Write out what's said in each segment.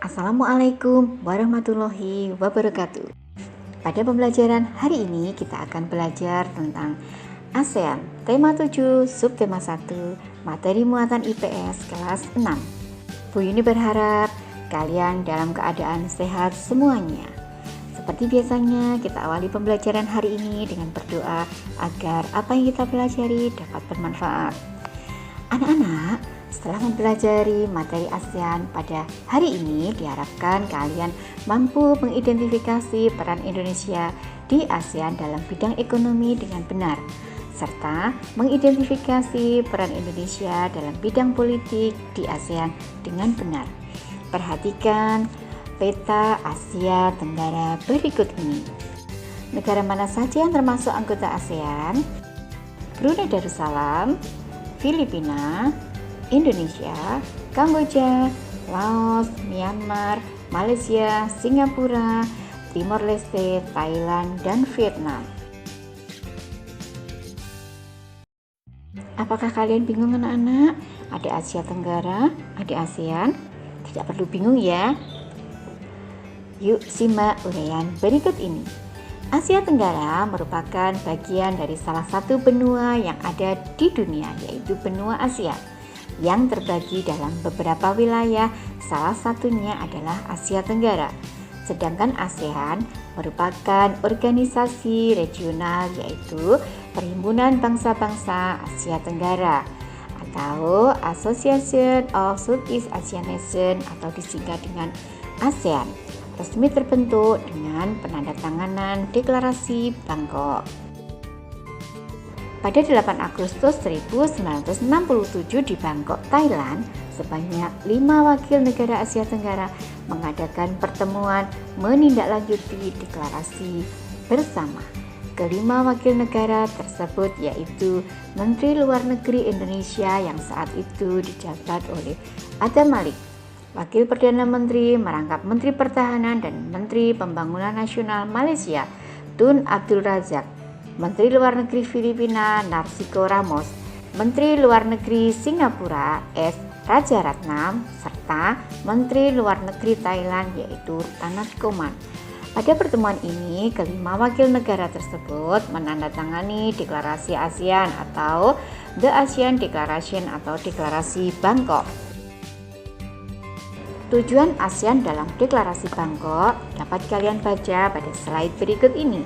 Assalamualaikum warahmatullahi wabarakatuh. Pada pembelajaran hari ini kita akan belajar tentang ASEAN, tema 7, subtema 1, materi muatan IPS kelas 6. Bu Yuni berharap kalian dalam keadaan sehat semuanya. Seperti biasanya, kita awali pembelajaran hari ini dengan berdoa agar apa yang kita pelajari dapat bermanfaat. Anak-anak, setelah mempelajari materi ASEAN pada hari ini, diharapkan kalian mampu mengidentifikasi peran Indonesia di ASEAN dalam bidang ekonomi dengan benar, serta mengidentifikasi peran Indonesia dalam bidang politik di ASEAN dengan benar. Perhatikan peta Asia Tenggara berikut ini. Negara mana saja yang termasuk anggota ASEAN? Brunei Darussalam, Filipina, Indonesia, Kamboja, Laos, Myanmar, Malaysia, Singapura, Timor Leste, Thailand, dan Vietnam. Apakah kalian bingung anak-anak? Ada Asia Tenggara, ada ASEAN? Tidak perlu bingung ya. Yuk simak uraian berikut ini. Asia Tenggara merupakan bagian dari salah satu benua yang ada di dunia, yaitu benua Asia, yang terbagi dalam beberapa wilayah, salah satunya adalah Asia Tenggara. Sedangkan ASEAN merupakan organisasi regional, yaitu Perhimpunan Bangsa-Bangsa Asia Tenggara atau Association of Southeast Asian Nations atau disingkat dengan ASEAN, resmi terbentuk dengan penandatanganan Deklarasi Bangkok. Pada 8 Agustus 1967 di Bangkok, Thailand, sebanyak 5 wakil negara Asia Tenggara mengadakan pertemuan menindaklanjuti deklarasi bersama. Kelima wakil negara tersebut yaitu Menteri Luar Negeri Indonesia yang saat itu dijabat oleh Adam Malik, Wakil Perdana Menteri merangkap Menteri Pertahanan dan Menteri Pembangunan Nasional Malaysia, Tun Abdul Razak, Menteri Luar Negeri Filipina, Narciso Ramos, Menteri Luar Negeri Singapura, S. Rajaratnam, serta Menteri Luar Negeri Thailand yaitu Ranat Koman. Pada pertemuan ini, kelima wakil negara tersebut menandatangani Deklarasi ASEAN atau The ASEAN Declaration atau Deklarasi Bangkok. Tujuan ASEAN dalam Deklarasi Bangkok dapat kalian baca pada slide berikut ini.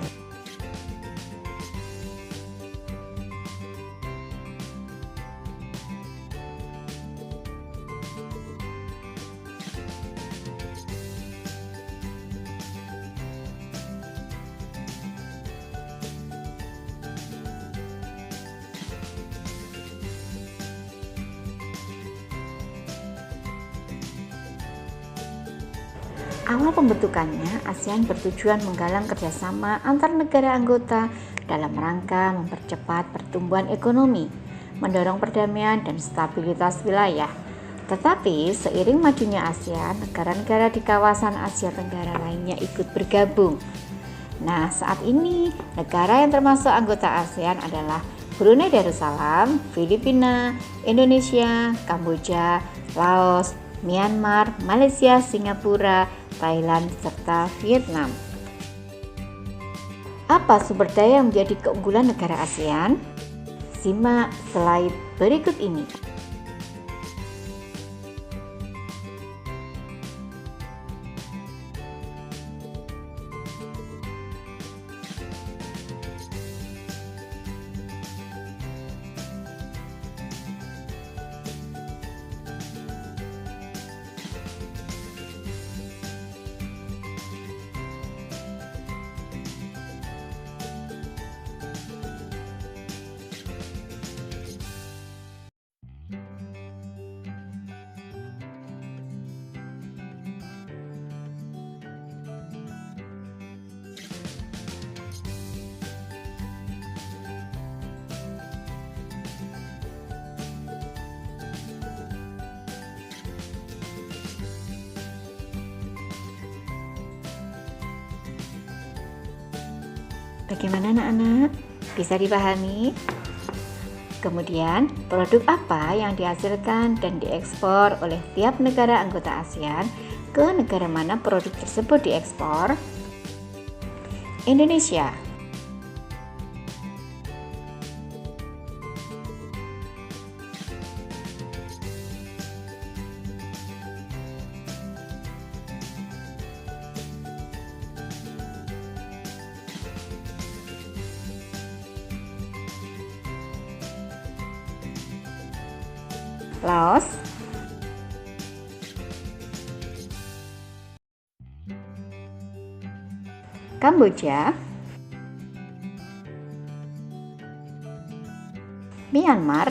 Awal pembentukannya, ASEAN bertujuan menggalang kerjasama antar negara anggota dalam rangka mempercepat pertumbuhan ekonomi, mendorong perdamaian dan stabilitas wilayah. Tetapi seiring majunya ASEAN, negara-negara di kawasan Asia Tenggara lainnya ikut bergabung. Nah, saat ini negara yang termasuk anggota ASEAN adalah Brunei Darussalam, Filipina, Indonesia, Kamboja, Laos, Myanmar, Malaysia, Singapura, Thailand, serta Vietnam. Apa sumber daya yang menjadi keunggulan negara ASEAN? Simak slide berikut ini. Bagaimana anak-anak? Bisa dipahami? Kemudian, produk apa yang dihasilkan dan diekspor oleh tiap negara anggota ASEAN Ke negara mana produk tersebut diekspor? Indonesia. Laos, Kamboja, Myanmar,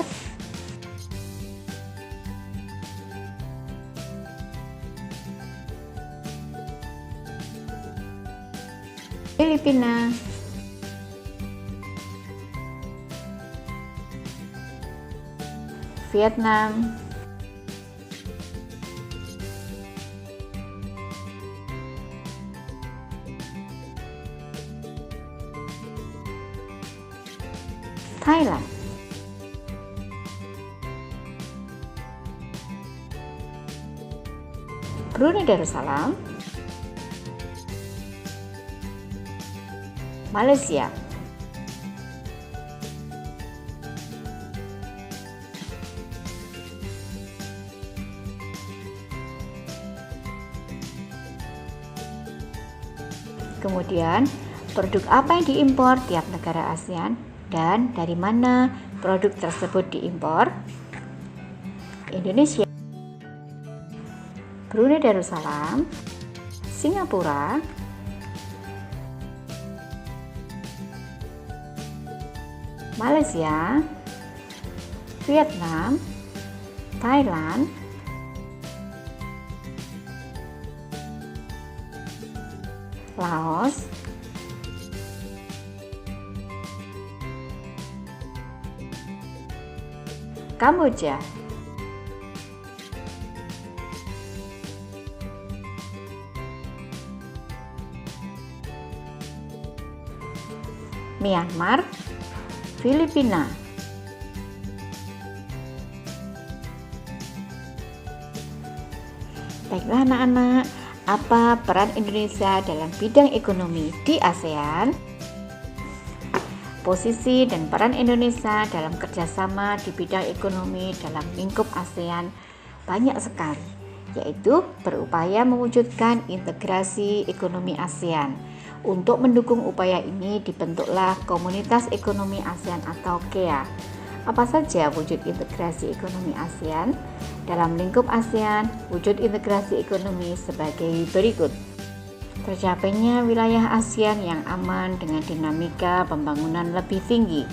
Filipina, Vietnam, Thailand, Brunei Darussalam, Malaysia, kemudian produk apa yang diimpor tiap negara ASEAN dan dari mana produk tersebut diimpor? Indonesia, Brunei Darussalam, Singapura, Malaysia, Vietnam, Thailand, Laos, Kamboja, Myanmar, Filipina. Baiklah anak-anak, apa peran Indonesia dalam bidang ekonomi di ASEAN? Posisi dan peran Indonesia dalam kerjasama di bidang ekonomi dalam lingkup ASEAN banyak sekali, yaitu berupaya mewujudkan integrasi ekonomi ASEAN. Untuk mendukung upaya ini dibentuklah Komunitas Ekonomi ASEAN atau KEA. Apa saja wujud integrasi ekonomi ASEAN? Dalam lingkup ASEAN, wujud integrasi ekonomi sebagai berikut. Tercapainya wilayah ASEAN yang aman dengan dinamika pembangunan lebih tinggi,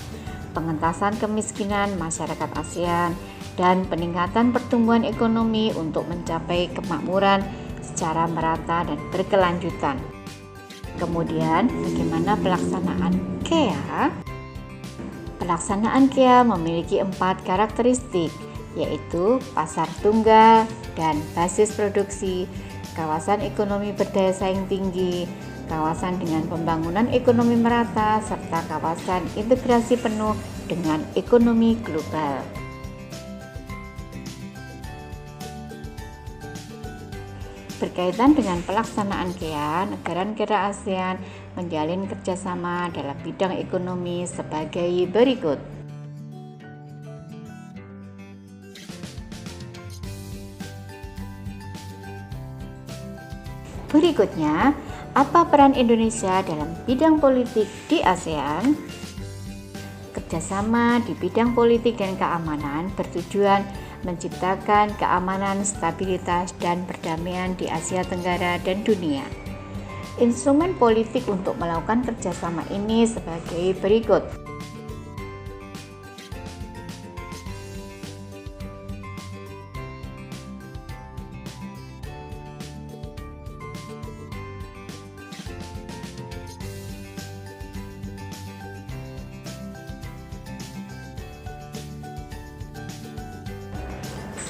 pengentasan kemiskinan masyarakat ASEAN, dan peningkatan pertumbuhan ekonomi untuk mencapai kemakmuran secara merata dan berkelanjutan. Kemudian, bagaimana pelaksanaan KEA? Pelaksanaan KEA memiliki 4 karakteristik, yaitu pasar tunggal dan basis produksi, kawasan ekonomi berdaya saing tinggi, kawasan dengan pembangunan ekonomi merata, serta kawasan integrasi penuh dengan ekonomi global. Berkaitan dengan pelaksanaan KEA, negara-negara ASEAN menjalin kerjasama dalam bidang ekonomi sebagai berikut. Berikutnya, apa peran Indonesia dalam bidang politik di ASEAN? Kerjasama di bidang politik dan keamanan bertujuan menciptakan keamanan, stabilitas, dan perdamaian di Asia Tenggara dan dunia. Instrumen politik untuk melakukan kerjasama ini sebagai berikut.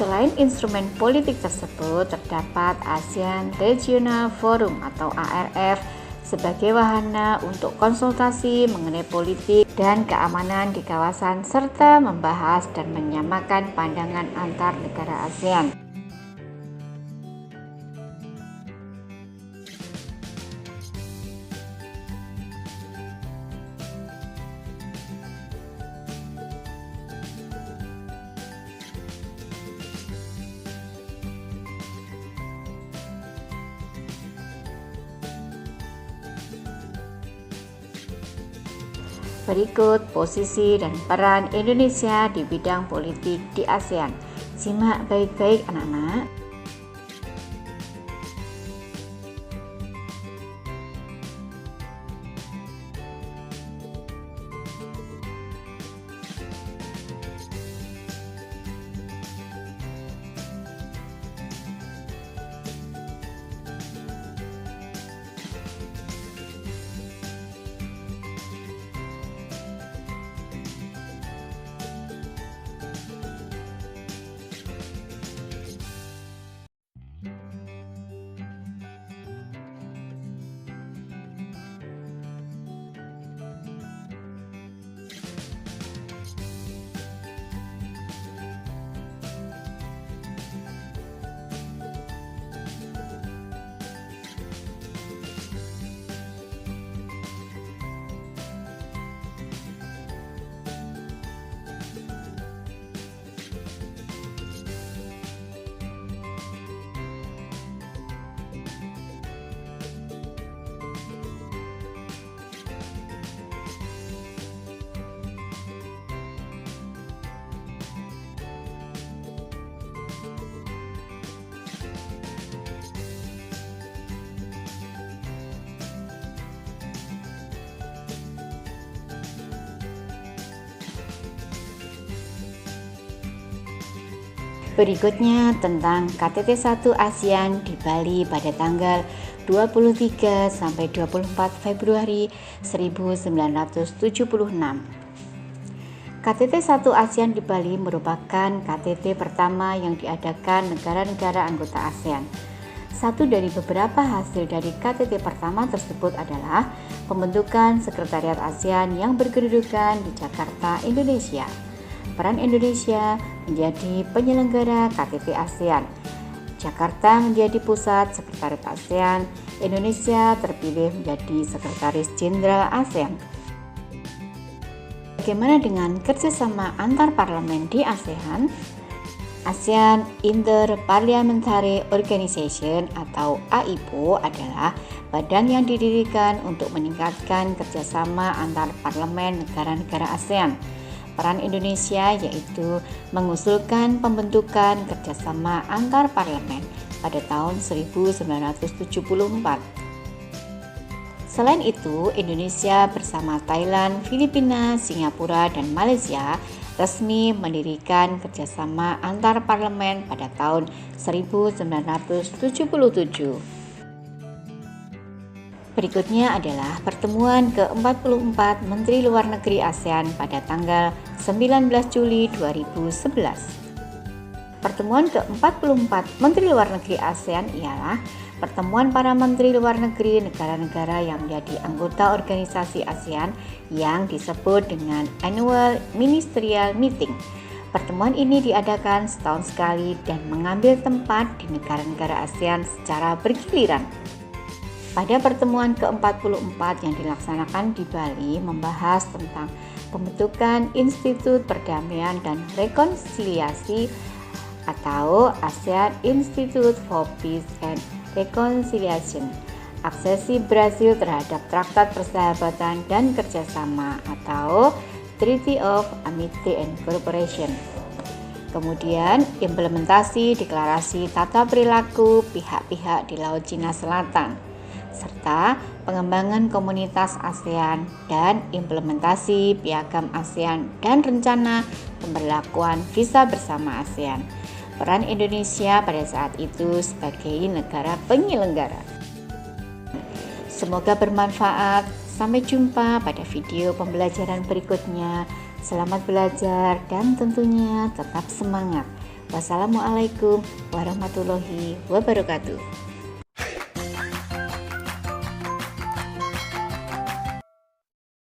Selain instrumen politik tersebut, terdapat ASEAN Regional Forum atau ARF sebagai wahana untuk konsultasi mengenai politik dan keamanan di kawasan serta membahas dan menyamakan pandangan antar negara ASEAN. Berikut posisi dan peran Indonesia di bidang politik di ASEAN. Simak baik-baik anak-anak. Berikutnya tentang KTT 1 ASEAN di Bali pada tanggal 23 sampai 24 Februari 1976. KTT 1 ASEAN di Bali merupakan KTT pertama yang diadakan negara-negara anggota ASEAN. Satu dari beberapa hasil dari KTT pertama tersebut adalah pembentukan Sekretariat ASEAN yang berkedudukan di Jakarta, Indonesia. Peran Indonesia menjadi penyelenggara KTT ASEAN. Jakarta menjadi pusat Sekretariat ASEAN. Indonesia terpilih menjadi Sekretaris Jenderal ASEAN. Bagaimana dengan kerjasama antar parlemen di ASEAN? ASEAN Inter-Parliamentary Organization atau AIPO adalah badan yang didirikan untuk meningkatkan kerjasama antar parlemen negara-negara ASEAN. Peran Indonesia yaitu mengusulkan pembentukan kerjasama antar parlemen pada tahun 1974. Selain itu, Indonesia bersama Thailand, Filipina, Singapura, dan Malaysia resmi mendirikan kerjasama antar parlemen pada tahun 1977. Berikutnya adalah pertemuan ke-44 Menteri Luar Negeri ASEAN pada tanggal 19 Juli 2011. Pertemuan ke-44 Menteri Luar Negeri ASEAN ialah pertemuan para menteri luar negeri negara-negara yang menjadi anggota organisasi ASEAN yang disebut dengan Annual Ministerial Meeting. Pertemuan ini diadakan setahun sekali dan mengambil tempat di negara-negara ASEAN secara bergiliran. Pada pertemuan ke-44 yang dilaksanakan di Bali membahas tentang pembentukan Institut Perdamaian dan Rekonsiliasi atau ASEAN Institute for Peace and Reconciliation, aksesi Brasil terhadap Traktat Persahabatan dan Kerjasama atau Treaty of Amity and Cooperation. Kemudian implementasi deklarasi tata perilaku pihak-pihak di Laut Cina Selatan, serta pengembangan komunitas ASEAN dan implementasi Piagam ASEAN dan rencana pemberlakuan visa bersama ASEAN. Peran Indonesia pada saat itu sebagai negara penyelenggara. Semoga bermanfaat. Sampai jumpa pada video pembelajaran berikutnya. Selamat belajar dan tentunya tetap semangat. Wassalamualaikum warahmatullahi wabarakatuh.